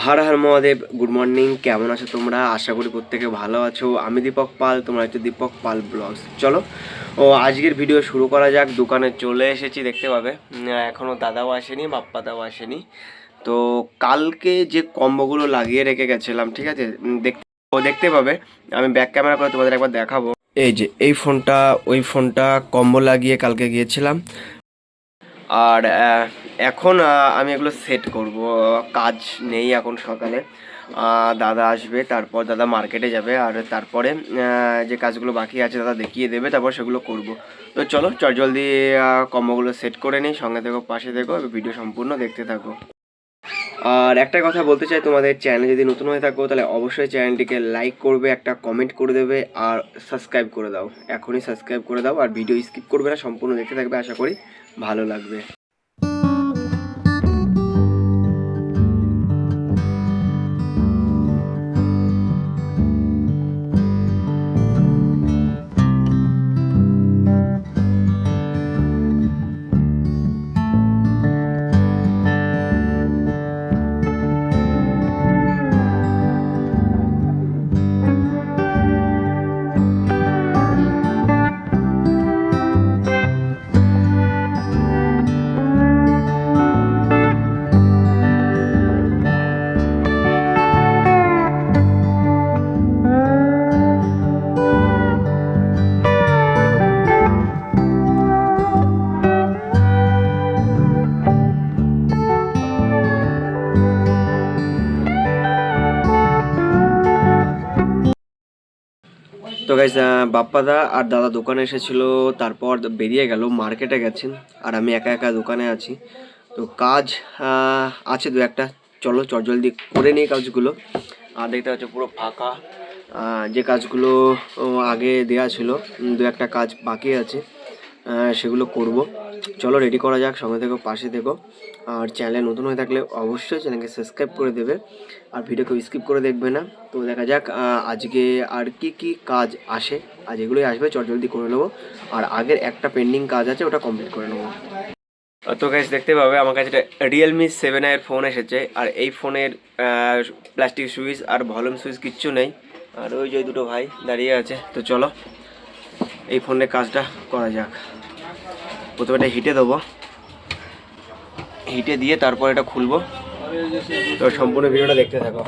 Har Har Mahadev. Good morning, কেমন আছো তোমরা? আশা করি প্রত্যেকে ভালো আছো। আমি দীপক পাল, তোমরা হচ্ছে দীপক পাল ব্লগস। চলো আজকের ভিডিও শুরু করা যাক। দোকানে চলে এসেছি, দেখতে পাবে। এখনও দাদাও আসেনি, বাপ্পাদাও আসেনি। তো কালকে যে কম্বোগুলো লাগিয়ে রেখে গেছিলাম, ঠিক আছে, দেখতে পাবে। আমি ব্যাক ক্যামেরা করে তোমাদের একবার দেখাবো। এই যে এই ফোনটা, ওই ফোনটা কম্বো লাগিয়ে কালকে গিয়েছিলাম। আর এখন আমি এগুলো সেট করব। কাজ নেই এখন সকালে। দাদা আসবে, তারপর দাদা মার্কেটে যাবে, আর তারপরে যে কাজগুলো বাকি আছে দাদা দেখিয়ে দেবে, তারপর সেগুলো করব। তো চলো জলদি কম্বোগুলো সেট করে নিই। সঙ্গে থেকো, পাশে থেকো, ভিডিও সম্পূর্ণ দেখতে থাকো। আর একটা কথা বলতে চাই, তোমাদের চ্যানেল যদি নতুন হয়ে থাকো তাহলে অবশ্যই চ্যানেলটিকে লাইক করবে, একটা কমেন্ট করে দেবে, আর সাবস্ক্রাইব করে দাও। এখনই সাবস্ক্রাইব করে দাও, আর ভিডিও স্কিপ করবে না, সম্পূর্ণ দেখতে থাকবে। আশা করি ভালো লাগবে। তো গাইজ, বাপ্পাদা আর দাদা দোকানে এসেছিল, তারপর বেরিয়ে গেল, মার্কেটে গেছেন, আর আমি একা একা দোকানে আছি। তো কাজ আছে দু একটা, চলো জলদি করে নিই কাজগুলো। আর দেখতে পাচ্ছ পুরো ফাঁকা। যে কাজগুলো আগে দেয়া ছিল, দু একটা কাজ বাকি আছে, সেগুলো করব। চলো রেডি করা যাক, সঙ্গে থেকো, পাশে থেকো। আর চ্যানেলে নতুন হয়ে থাকলে অবশ্যই চ্যানেলকে সাবস্ক্রাইব করে দেবে, আর ভিডিওকে স্কিপ করে দেখবে না। তো দেখা যাক আজকে আর কি কি কাজ আসে। আজ এগুলোই আসবে, জলদি করে নেবো। আর আগের একটা পেন্ডিং কাজ আছে, ওটা কমপ্লিট করে নেবো। তো গাইস, দেখতে পাবে আমার কাছে একটা রিয়েলমি 7i ফোন এসেছে। আর এই ফোনের প্লাস্টিক সুইচ আর ভলিউম সুইচ কিচ্ছু নেই। আর ওই যে দুটো ভাই দাঁড়িয়ে আছে। তো চলো এই ফোনের কাজটা করা যাক। প্রথমে এটা হিটে দেবো, হিটে দিয়ে তারপর এটা খুলবো। তো সম্পূর্ণ ভিডিওটা দেখতে থাকো।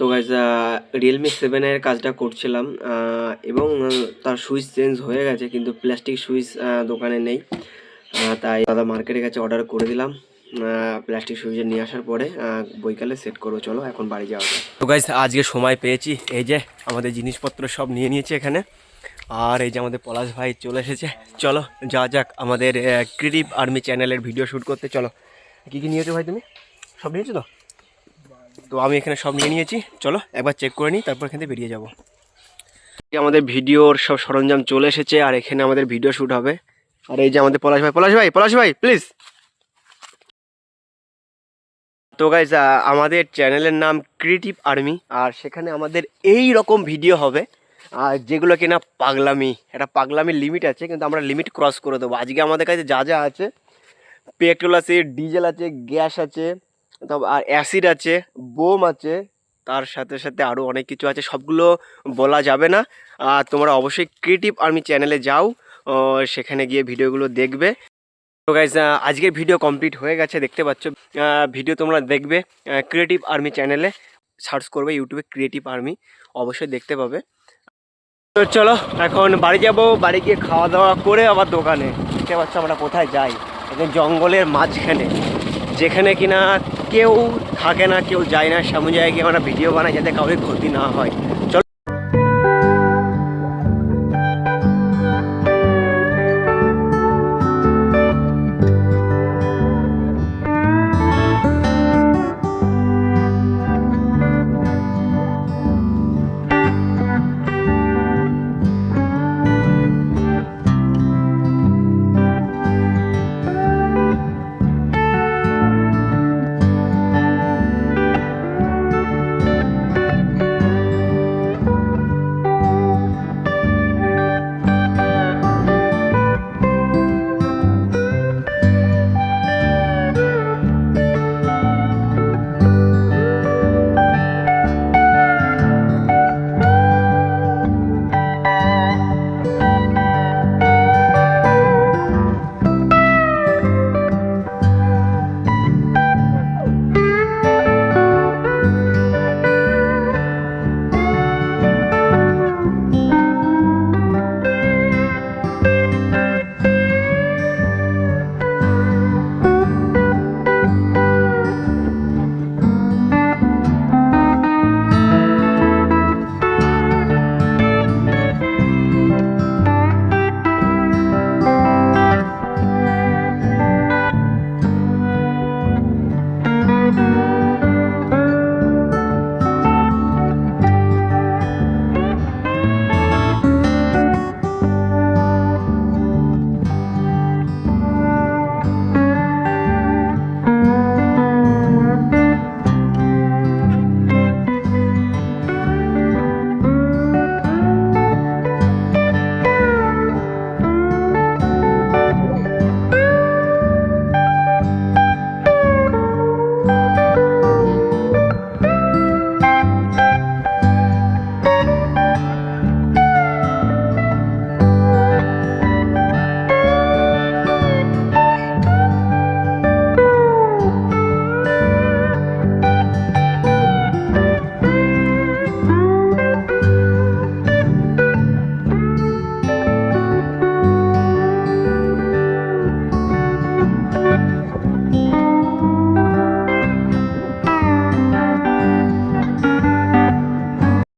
তো গাইজ, রিয়েলমি 7 এর কাজটা করছিলাম, এবং তার সুইচ চেঞ্জ হয়ে গেছে, কিন্তু প্লাস্টিক সুইচ দোকানে নেই। তাই দাদা মার্কেটে গেছে, অর্ডার করে দিলাম। প্লাস্টিক সুইচ নিয়ে আসার পরে বৈকালে সেট করবো। চলো এখন বাড়ি যাওয়া যায়। তো গাইজ, আজকে সময় পেয়েছি, এই যে আমাদের জিনিসপত্র সব নিয়ে নিয়েছি এখানে। আর এই যে আমাদের পলাশ ভাই চলে এসেছে। চলো যা যাক আমাদের ক্রিয়েটিভ আর্মি চ্যানেলের ভিডিও শ্যুট করতে। চলো, কী কী নিয়েছো ভাই? তুমি সব নিয়েছো তো? তো আমি এখানে সব নিয়ে নিয়েছি, চলো একবার চেক করে নিই, তারপর এখান থেকে বেরিয়ে যাবো। আমাদের ভিডিওর সব সরঞ্জাম চলে এসেছে, আর এখানে আমাদের ভিডিও শ্যুট হবে। আর এই যে আমাদের পলাশ ভাই, পলাশ ভাই প্লিজ। তো গাইজ, আমাদের চ্যানেলের নাম ক্রিয়েটিভ আর্মি, আর সেখানে আমাদের এই রকম ভিডিও হবে, আর যেগুলো কিনা পাগলামি, একটা পাগলামির লিমিট আছে, কিন্তু আমরা লিমিট ক্রস করে দেবো। আজকে আমাদের কাছে যা যা আছে, পেট্রোল আছে, ডিজেল আছে, গ্যাস আছে, তারপর আর অ্যাসিড আছে, বোম আছে, তার সাথে সাথে আরও অনেক কিছু আছে, সবগুলো বলা যাবে না। তোমরা অবশ্যই ক্রিয়েটিভ আর্মি চ্যানেলে যাও, সেখানে গিয়ে ভিডিওগুলো দেখবে। তো গাইজ, আজকের ভিডিও কমপ্লিট হয়ে গেছে, দেখতে পাচ্ছ। ভিডিও তোমরা দেখবে ক্রিয়েটিভ আর্মি চ্যানেলে, সার্চ করবে ইউটিউবে ক্রিয়েটিভ আর্মি, অবশ্যই দেখতে পাবে। তো চলো এখন বাড়ি যাব, বাড়ি গিয়ে খাওয়া দাওয়া করে আবার দোকানে। দেখতে পাচ্ছ আমরা কোথায় যাই, একদম জঙ্গলের মাঝখানে, যেখানে কিনা কেউ থাকে না, কেউ যায় না, সেমন জায়গায় গিয়ে আমরা ভিডিও বানাই যাতে কাউকে ক্ষতি না হয়। চলো।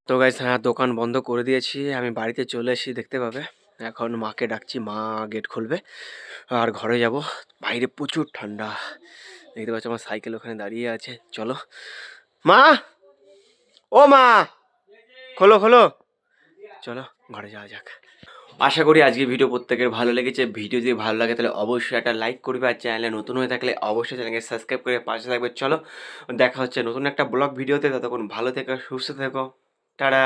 তো গাইস, হ্যাঁ দোকান বন্ধ করে দিয়েছি, আমি বাড়িতে চলে এসেছি, দেখতে পাবে। এখন মাকে ডাকছি, মা গেট খুলবে আর ঘরে যাব। বাইরে প্রচুর ঠান্ডা, দেখতে পাচ্ছ আমার সাইকেল ওখানে দাঁড়িয়ে আছে। চলো মা, ও মা, খোলো খোলো, চলো ঘরে যাওয়া যাক। আশা করি আজকের ভিডিও প্রত্যেকের ভালো লেগেছে। ভিডিও যদি ভালো লাগে তাহলে অবশ্যই একটা লাইক করবে, আর চ্যানেলে নতুন হয়ে থাকলে অবশ্যই চ্যানেলকে সাবস্ক্রাইব করে পাশে থাকবে। চলো দেখা হচ্ছে নতুন একটা ব্লগ ভিডিওতে, ততক্ষণ ভালো থেকো, সুস্থ থেকো, টাটা।